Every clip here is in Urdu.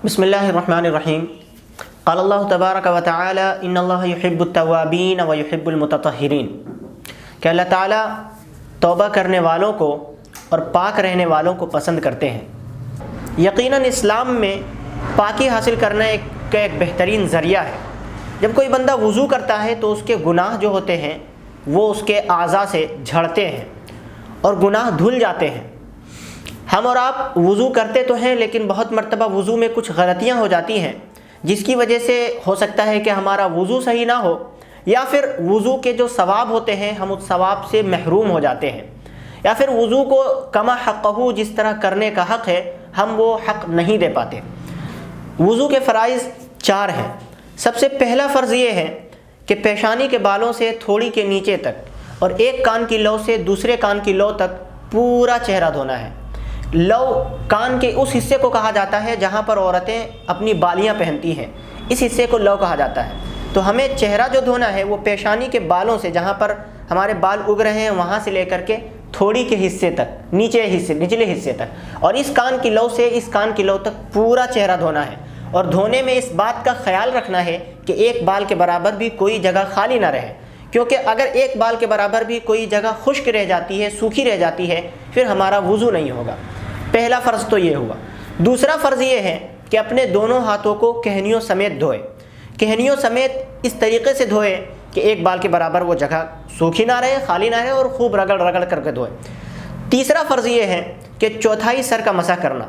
بسم اللہ الرحمن الرحیم قال اللہ تبارک و تعالی ان اللہ یحب التوابین و یحب المتطہرین کہ اللہ تعالیٰ توبہ کرنے والوں کو اور پاک رہنے والوں کو پسند کرتے ہیں۔ یقیناً اسلام میں پاکی حاصل کرنا ایک بہترین ذریعہ ہے۔ جب کوئی بندہ وضو کرتا ہے تو اس کے گناہ جو ہوتے ہیں وہ اس کے اعضاء سے جھڑتے ہیں اور گناہ دھل جاتے ہیں۔ ہم اور آپ وضو کرتے تو ہیں لیکن بہت مرتبہ وضو میں کچھ غلطیاں ہو جاتی ہیں جس کی وجہ سے ہو سکتا ہے کہ ہمارا وضو صحیح نہ ہو، یا پھر وضو کے جو ثواب ہوتے ہیں ہم اس ثواب سے محروم ہو جاتے ہیں، یا پھر وضو کو کما حقہ جس طرح کرنے کا حق ہے ہم وہ حق نہیں دے پاتے۔ وضو کے فرائض 4 ہیں۔ سب سے پہلا فرض یہ ہے کہ پیشانی کے بالوں سے تھوڑی کے نیچے تک اور ایک کان کی لو سے دوسرے کان کی لو تک پورا چہرہ دھونا ہے۔ لو کان کے اس حصے کو کہا جاتا ہے جہاں پر عورتیں اپنی بالیاں پہنتی ہیں، اس حصے کو لو کہا جاتا ہے۔ تو ہمیں چہرہ جو دھونا ہے وہ پیشانی کے بالوں سے، جہاں پر ہمارے بال اگ رہے ہیں وہاں سے لے کر کے تھوڑی کے حصے تک، نچلے حصے تک، اور اس کان کی لو سے اس کان کی لو تک پورا چہرہ دھونا ہے۔ اور دھونے میں اس بات کا خیال رکھنا ہے کہ ایک بال کے برابر بھی کوئی جگہ خالی نہ رہے، کیونکہ اگر ایک بال کے برابر بھی کوئی جگہ خشک رہ جاتی ہے، سوکھی رہ جاتی ہے، پھر ہمارا وضو نہیں ہوگا۔ پہلا فرض تو یہ ہوا۔ دوسرا فرض یہ ہے کہ اپنے دونوں ہاتھوں کو کہنیوں سمیت دھوئے، کہنیوں سمیت اس طریقے سے دھوئے کہ ایک بال کے برابر وہ جگہ سوکھی نہ رہے، خالی نہ رہے، اور خوب رگڑ رگڑ کر کے دھوئے۔ تیسرا فرض یہ ہے کہ چوتھائی سر کا مسح کرنا۔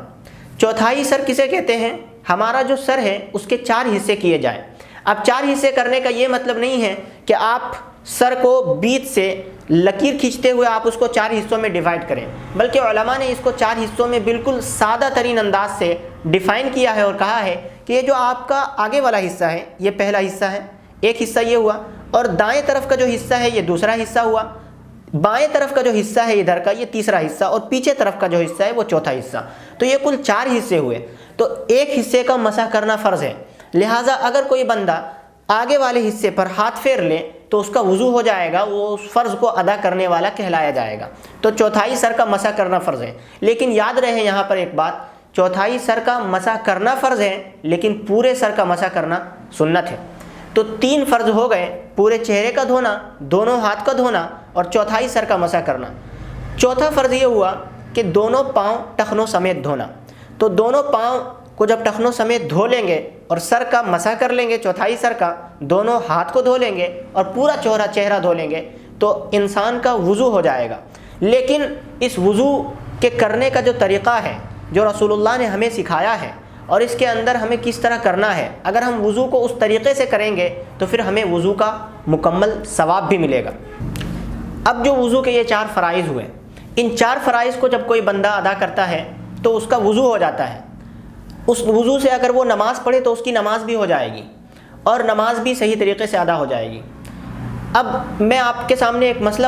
چوتھائی سر کسے کہتے ہیں؟ ہمارا جو سر ہے اس کے 4 حصے کیے جائیں۔ اب 4 حصے کرنے کا یہ مطلب نہیں ہے کہ آپ سر کو بیچ سے لکیر کھینچتے ہوئے آپ اس کو 4 حصوں میں ڈیوائیڈ کریں، بلکہ علماء نے اس کو 4 حصوں میں بالکل سادہ ترین انداز سے ڈیفائن کیا ہے اور کہا ہے کہ یہ جو آپ کا آگے والا حصہ ہے یہ پہلا حصہ ہے، ایک حصہ یہ ہوا، اور دائیں طرف کا جو حصہ ہے یہ دوسرا حصہ ہوا، بائیں طرف کا جو حصہ ہے ادھر کا یہ تیسرا حصہ، اور پیچھے طرف کا جو حصہ ہے وہ چوتھا حصہ۔ تو یہ کل 4 حصے ہوئے، تو ایک حصے کا مسح کرنا فرض ہے۔ لہٰذا اگر کوئی بندہ آگے والے حصے پر ہاتھ پھیر لے تو اس کا وضو ہو جائے گا، وہ اس فرض کو ادا کرنے والا کہلایا جائے گا۔ تو چوتھائی سر کا مسح کرنا فرض ہے، لیکن یاد رہے یہاں پر ایک بات، چوتھائی سر کا مسح کرنا فرض ہے لیکن پورے سر کا مسح کرنا سنت ہے۔ تو 3 فرض ہو گئے، پورے چہرے کا دھونا، دونوں ہاتھ کا دھونا اور چوتھائی سر کا مسح کرنا۔ چوتھا فرض یہ ہوا کہ دونوں پاؤں ٹخنوں سمیت دھونا۔ تو دونوں پاؤں کو جب ٹخنوں سمیت دھو لیں گے اور سر کا مسح کر لیں گے، چوتھائی سر کا، دونوں ہاتھ کو دھو لیں گے اور پورا چہرہ دھو لیں گے تو انسان کا وضو ہو جائے گا۔ لیکن اس وضو کے کرنے کا جو طریقہ ہے جو رسول اللہ نے ہمیں سکھایا ہے اور اس کے اندر ہمیں کس طرح کرنا ہے، اگر ہم وضو کو اس طریقے سے کریں گے تو پھر ہمیں وضو کا مکمل ثواب بھی ملے گا۔ اب جو وضو کے یہ 4 فرائض ہوئے، ان 4 فرائض کو جب کوئی بندہ ادا کرتا ہے تو اس کا وضو ہو جاتا ہے۔ اس وضو سے اگر وہ نماز پڑھے تو اس کی نماز بھی ہو جائے گی اور نماز بھی صحیح طریقے سے ادا ہو جائے گی۔ اب میں آپ کے سامنے ایک مسئلہ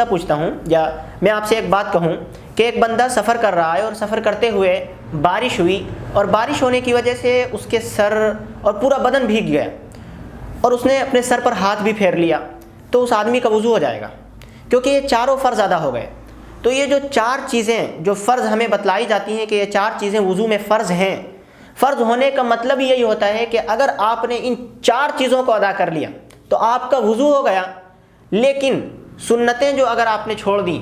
پوچھتا ہوں، یا میں آپ سے ایک بات کہوں کہ ایک بندہ سفر کر رہا ہے اور سفر کرتے ہوئے بارش ہوئی، اور بارش ہونے کی وجہ سے اس کے سر اور پورا بدن بھیگ گیا اور اس نے اپنے سر پر ہاتھ بھی پھیر لیا، تو اس آدمی کا وضو ہو جائے گا، کیونکہ یہ 4 فرض ادا ہو گئے۔ تو یہ جو 4 چیزیں جو فرض ہمیں بتلائی جاتی ہیں کہ یہ 4 چیزیں وضو میں فرض ہیں، فرض ہونے کا مطلب یہی ہوتا ہے کہ اگر آپ نے ان 4 چیزوں کو ادا کر لیا تو آپ کا وضو ہو گیا، لیکن سنتیں جو اگر آپ نے چھوڑ دیں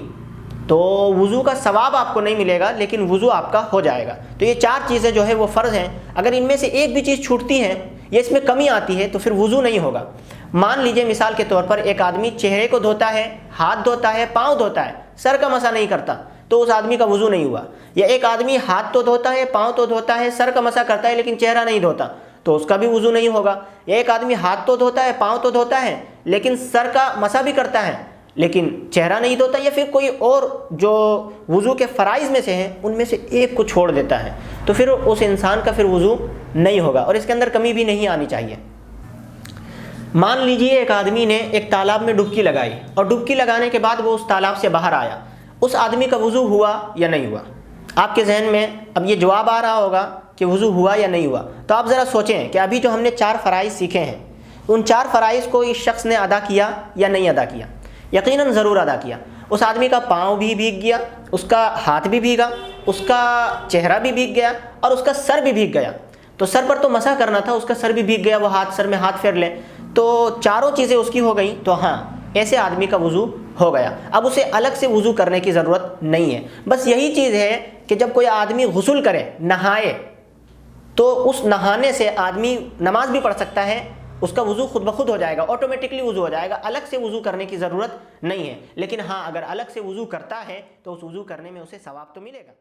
تو وضو کا ثواب آپ کو نہیں ملے گا، لیکن وضو آپ کا ہو جائے گا۔ تو یہ 4 چیزیں جو ہے وہ فرض ہیں، اگر ان میں سے ایک بھی چیز چھوٹتی ہے یا اس میں کمی آتی ہے تو پھر وضو نہیں ہوگا۔ مان لیجئے مثال کے طور پر ایک آدمی چہرے کو دھوتا ہے، ہاتھ دھوتا ہے، پاؤں دھوتا ہے، سر کا مسح نہیں کرتا تو اس آدمی کا وضو نہیں ہوا۔ یا ایک آدمی ہاتھ تو دھوتا ہے، پاؤں تو دھوتا ہے، سر کا مسح کرتا ہے لیکن چہرہ نہیں دھوتا تو اس کا بھی وضو نہیں ہوگا۔ یا ایک آدمی ہاتھ تو دھوتا ہے، پاؤں تو دھوتا ہے لیکن سر کا مسح بھی کرتا ہے لیکن چہرہ نہیں دھوتا، یا پھر کوئی اور جو وضو کے فرائض میں سے ہیں ان میں سے ایک کو چھوڑ دیتا ہے، تو پھر اس انسان کا پھر وضو نہیں ہوگا اور اس کے اندر کمی بھی نہیں آنی چاہیے۔ مان لیجئے ایک آدمی نے ایک تالاب میں ڈبکی لگائی اور ڈبکی لگانے کے بعد وہ اس تالاب سے باہر آیا، اس آدمی کا وضو ہوا یا نہیں ہوا؟ آپ کے ذہن میں اب یہ جواب آ رہا ہوگا کہ وضو ہوا یا نہیں ہوا۔ تو آپ ذرا سوچیں کہ ابھی جو ہم نے 4 فرائض سیکھے ہیں ان 4 فرائض کو اس شخص نے ادا کیا یا نہیں ادا کیا؟ یقیناً ضرور ادا کیا۔ اس آدمی کا پاؤں بھی بھیگ گیا، اس کا ہاتھ بھی بھیگا، اس کا چہرہ بھی بھیگ گیا اور اس کا سر بھی بھیگ گیا. تو سر پر تو مسح کرنا تھا، اس کا سر بھی بھیگ گیا، وہ سر میں ہاتھ پھیر لے تو چاروں چیزیں اس کی ہو گئیں. تو ہاں ایسے آدمی کا وضو ہو گیا. اب اسے الگ سے وضو کرنے کی ضرورت نہیں ہے. بس یہی چیز ہے کہ جب کوئی آدمی غسل کرے، نہائے، تو اس نہانے سے آدمی نماز بھی پڑھ سکتا ہے، اس کا وضو خود بخود ہو جائے گا، آٹومیٹکلی وضو ہو جائے گا، الگ سے وضو کرنے کی ضرورت نہیں ہے. لیکن ہاں اگر الگ سے وضو کرتا ہے تو اس وضو کرنے میں اسے ثواب تو ملے گا.